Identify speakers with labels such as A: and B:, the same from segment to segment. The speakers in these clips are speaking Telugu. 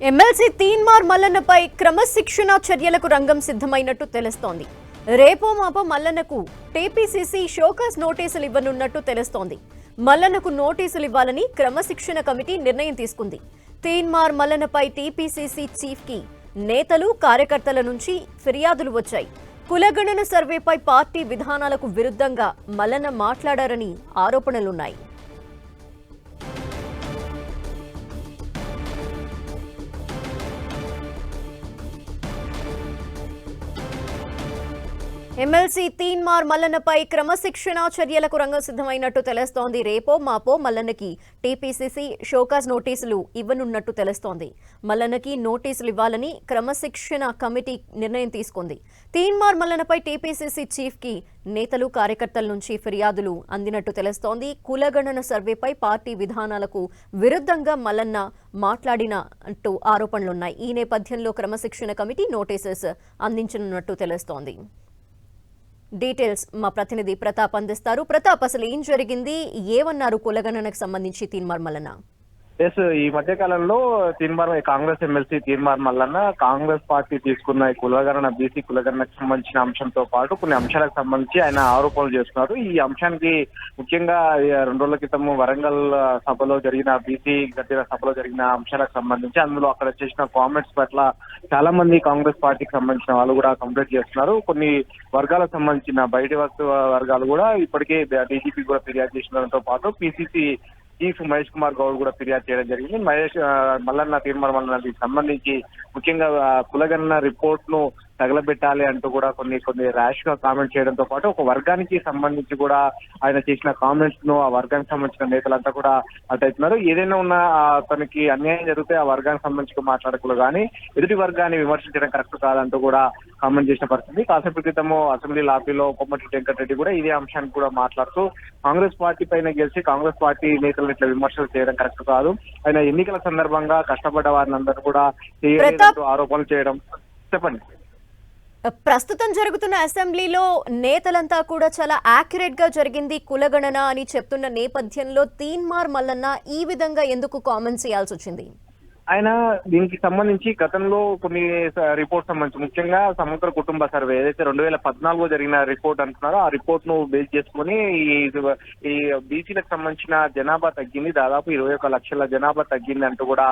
A: ఎమ్మెల్సీ తీన్మార్ మల్లన్నపై క్రమశిక్షణ చర్యలకు రంగం సిద్ధమైనట్టు తెలుస్తోంది. రేపో మాపో మల్లన్నకు టీపీసీసీ షోకాస్ నోటీసులు ఇవ్వనున్నట్టు తెలుస్తోంది. మల్లన్నకు నోటీసులు ఇవ్వాలని క్రమశిక్షణ కమిటీ నిర్ణయం తీసుకుంది. తీన్మార్ మల్లన్నపై టీపీసీసీ చీఫ్ కి నేతలు కార్యకర్తల నుంచి ఫిర్యాదులు వచ్చాయి. కులగణన సర్వేపై పార్టీ విధానాలకు విరుద్ధంగా మల్లన్న మాట్లాడారని ఆరోపణలున్నాయి. ఎమ్మెల్సీ తీన్మార్ మల్లన్నపై క్రమశిక్షణ చర్యలకు రంగం సిద్ధమైనట్టు తెలుస్తోంది. రేపో మాపో మల్లన్నకి టీపీసీసీ షోకాస్ నోటీసులు ఇవ్వనున్నట్టు తెలుస్తోంది. మల్లన్నకి నోటీసులు ఇవ్వాలని క్రమశిక్షణ కమిటీ నిర్ణయం తీసుకుంది. తీన్మార్ మల్లన్నపై టీపీసీసీ చీఫ్ కి నేతలు కార్యకర్తల నుంచి ఫిర్యాదులు అందినట్టు తెలుస్తోంది. కులగణన సర్వేపై పార్టీ విధానాలకు విరుద్ధంగా మల్లన్న మాట్లాడినట్టు ఆరోపణలున్నాయి. ఈ నేపథ్యంలో క్రమశిక్షణ కమిటీ నోటీసెస్ అందించనున్నట్టు తెలుస్తోంది. డీటెయిల్స్ మా ప్రతినిధి ప్రతాప్ అందిస్తారు. ప్రతాప్, అసలు ఏం జరిగింది, ఏమన్నారు కులగణనకు సంబంధించి తీన్మార్ మల్లన్న?
B: ఈ మధ్య కాలంలో కాంగ్రెస్ ఎమ్మెల్సీ తీన్మార్ మల్లన్న కాంగ్రెస్ పార్టీ తీసుకున్న కులగణన బీసీ కులగణనకు సంబంధించిన అంశంతో పాటు కొన్ని అంశాలకు సంబంధించి ఆయన ఆరోపణలు చేస్తున్నారు. ఈ అంశానికి ముఖ్యంగా 2 రోజుల క్రితం వరంగల్ సభలో జరిగిన బీసీ గడ్డిన సభలో జరిగిన అంశాలకు సంబంధించి అందులో అక్కడ చేసిన కామెంట్స్ పట్ల చాలా మంది కాంగ్రెస్ పార్టీకి సంబంధించిన వాళ్ళు కూడా కంప్లైంట్ చేస్తున్నారు. కొన్ని వర్గాలకు సంబంధించిన బయటి వర్గాలు కూడా ఇప్పటికే డీజీపీ కూడా ఫిర్యాదు చేసినతో పాటు పీసీసీ చీఫ్ మహేష్ కుమార్ గౌడ్ కూడా ఫిర్యాదు చేయడం జరిగింది. తీన్మార్ మల్లన్నకి సంబంధించి ముఖ్యంగా కులగణన రిపోర్ట్ ను తగలబెట్టాలి అంటూ కూడా కొన్ని ర్యాష్ గా కామెంట్ చేయడంతో పాటు ఒక వర్గానికి సంబంధించి కూడా ఆయన చేసిన కామెంట్స్ ను ఆ వర్గానికి సంబంధించిన నేతలంతా కూడా అటవుతున్నారు. ఏదైనా ఉన్నా తనకి అన్యాయం జరిగితే ఆ వర్గానికి సంబంధించి మాట్లాడకూడదు, కానీ ఎదుటి వర్గాన్ని విమర్శించడం కరెక్ట్ కాదంటూ కూడా కామెంట్ చేసిన పరిస్థితి. కాసేపు క్రితము అసెంబ్లీ లాబీలో కొమ్మటి వెంకటరెడ్డి కూడా ఇదే అంశానికి కూడా మాట్లాడుతూ కాంగ్రెస్ పార్టీ పైన గెలిచి కాంగ్రెస్ పార్టీ నేతలను ఇట్లా విమర్శలు చేయడం కరెక్ట్ కాదు, ఆయన ఎన్నికల సందర్భంగా కష్టపడ్డ వారిని అందరూ కూడా ఆరోపణలు చేయడం. చెప్పండి.
A: ప్రస్తుతం జరుగుతున్న అసెంబ్లీలో నేతలంతా కూడా చాలా యాక్యురేట్ గా జరిగింది కులగణన అని చెప్తున్న నేపథ్యంలో తీన్మార్ మల్లన్న ఈ విధంగా ఎందుకు కామెంట్స్ చేయాల్సి వచ్చింది?
B: ఆయన దీనికి సంబంధించి గతంలో కొన్ని రిపోర్ట్ సంబంధించి ముఖ్యంగా సమగ్ర కుటుంబ సర్వే ఏదైతే 2014లో జరిగిన రిపోర్ట్ అంటున్నారో ఆ రిపోర్ట్ ను బేస్ చేసుకుని ఈ బీసీలకు సంబంధించిన జనాభా తగ్గింది, దాదాపు 21 లక్షల జనాభా తగ్గింది అంటూ కూడా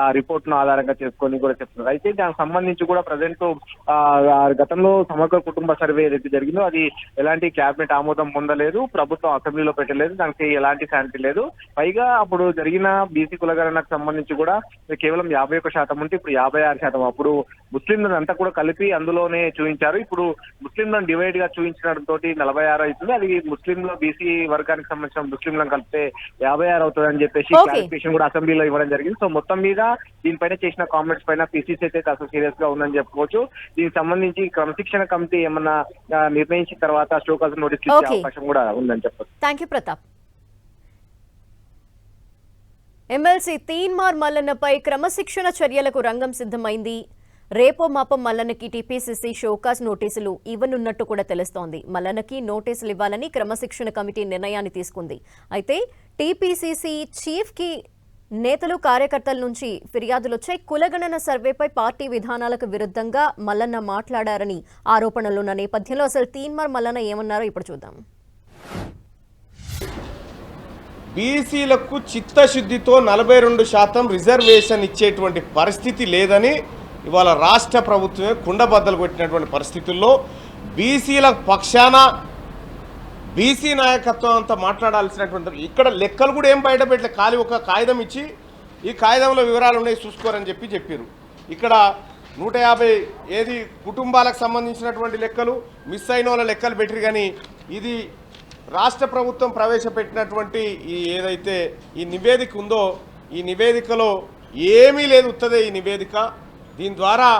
B: ఆ రిపోర్ట్ ను ఆధారంగా చేసుకొని కూడా చెప్తున్నారు. అయితే దానికి సంబంధించి కూడా ప్రజెంట్ గతంలో సమగ్ర కుటుంబ సర్వే ఏదైతే జరిగిందో అది ఎలాంటి క్యాబినెట్ ఆమోదం పొందలేదు, ప్రభుత్వం అసెంబ్లీలో పెట్టలేదు, దానికి ఎలాంటి శాంతి లేదు. పైగా అప్పుడు జరిగిన బీసీ కులగణనకు సంబంధించి కూడా కేవలం 51% ఉంటే ఇప్పుడు 56%. అప్పుడు ముస్లింలను అంతా కూడా కలిపి అందులోనే చూపించారు. ఇప్పుడు ముస్లింలను డివైడ్ గా చూపించడంతో 46 అవుతుంది. అది ముస్లింలు బీసీ వర్గానికి సంబంధించిన ముస్లింలను కలిపితే 56 అవుతుంది అని చెప్పేసి క్లారిఫికేషన్ కూడా అసెంబ్లీలో ఇవ్వడం జరిగింది. సో మొత్తం మీద దీనిపైన చేసిన కామెంట్స్ పైన పీసీసీ అయితే కాస్త సీరియస్ గా ఉందని చెప్పుకోవచ్చు. దీనికి సంబంధించి క్రమశిక్షణ కమిటీ ఏమన్నా నిర్ణయించిన తర్వాత షోకాస్ నోటీస్ ఇచ్చే అవకాశం కూడా ఉందని చెప్పచ్చు.
A: Thank you Pratap. MLC Teenmaar మల్లన్నపై క్రమశిక్షణ చర్యలకు రంగం సిద్ధమైంది. రేపో మాపో మల్లన్నకి టీపీసీసీ షోకాస్ నోటీసులు ఇవ్వనున్నట్టు కూడా తెలుస్తోంది. మల్లన్నకి నోటీసులు ఇవ్వాలని క్రమశిక్షణ కమిటీ నిర్ణయాన్ని తీసుకుంది. అయితే టీపీసీసీ చీఫ్ కి నేతలు కార్యకర్తల నుంచి ఫిర్యాదులు వచ్చాయి. కులగణన సర్వేపై పార్టీ విధానాలకు విరుద్ధంగా మల్లన్న మాట్లాడారని ఆరోపణలున్న నేపథ్యంలో అసలు తీన్మార్ మల్లన్న ఏమన్నారో ఇప్పుడు చూద్దాం.
C: బీసీలకు చిత్తశుద్ధితో 42% రిజర్వేషన్ ఇచ్చేటువంటి పరిస్థితి లేదని ఇవాళ రాష్ట్ర ప్రభుత్వమే కుండబద్దలు కొట్టినటువంటి పరిస్థితుల్లో బీసీల పక్షాన బీసీ నాయకత్వం అంతా మాట్లాడాల్సినటువంటి ఇక్కడ లెక్కలు కూడా ఏం బయటపెట్టలే, ఖాళీ ఒక కాగితం ఇచ్చి ఈ కాగితంలో వివరాలు ఉన్నాయి చూసుకోరని చెప్పారు. ఇక్కడ 150 ఏది కుటుంబాలకు సంబంధించినటువంటి లెక్కలు మిస్ అయిన వాళ్ళ లెక్కలు పెట్టిరు, కానీ ఇది రాష్ట్ర ప్రభుత్వం ప్రవేశపెట్టినటువంటి ఈ ఏదైతే ఈ నివేదిక ఉందో ఈ నివేదికలో ఏమీ లేదు, ఉత్తదే ఈ నివేదిక. దీని ద్వారా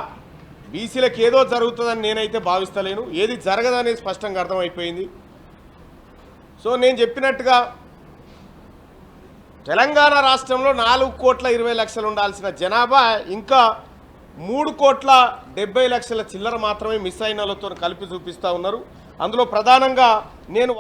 C: బీసీలకు ఏదో జరుగుతుందని నేనైతే భావిస్తలేను, ఏది జరగదనేది స్పష్టంగా అర్థమైపోయింది. సో నేను చెప్పినట్టుగా తెలంగాణ రాష్ట్రంలో 4,20,00,000 ఉండాల్సిన జనాభా ఇంకా 3,70,00,000 చిల్లర మాత్రమే మిస్ అయిన వాళ్ళతో కలిపి చూపిస్తూ ఉన్నారు. అందులో ప్రధానంగా నేను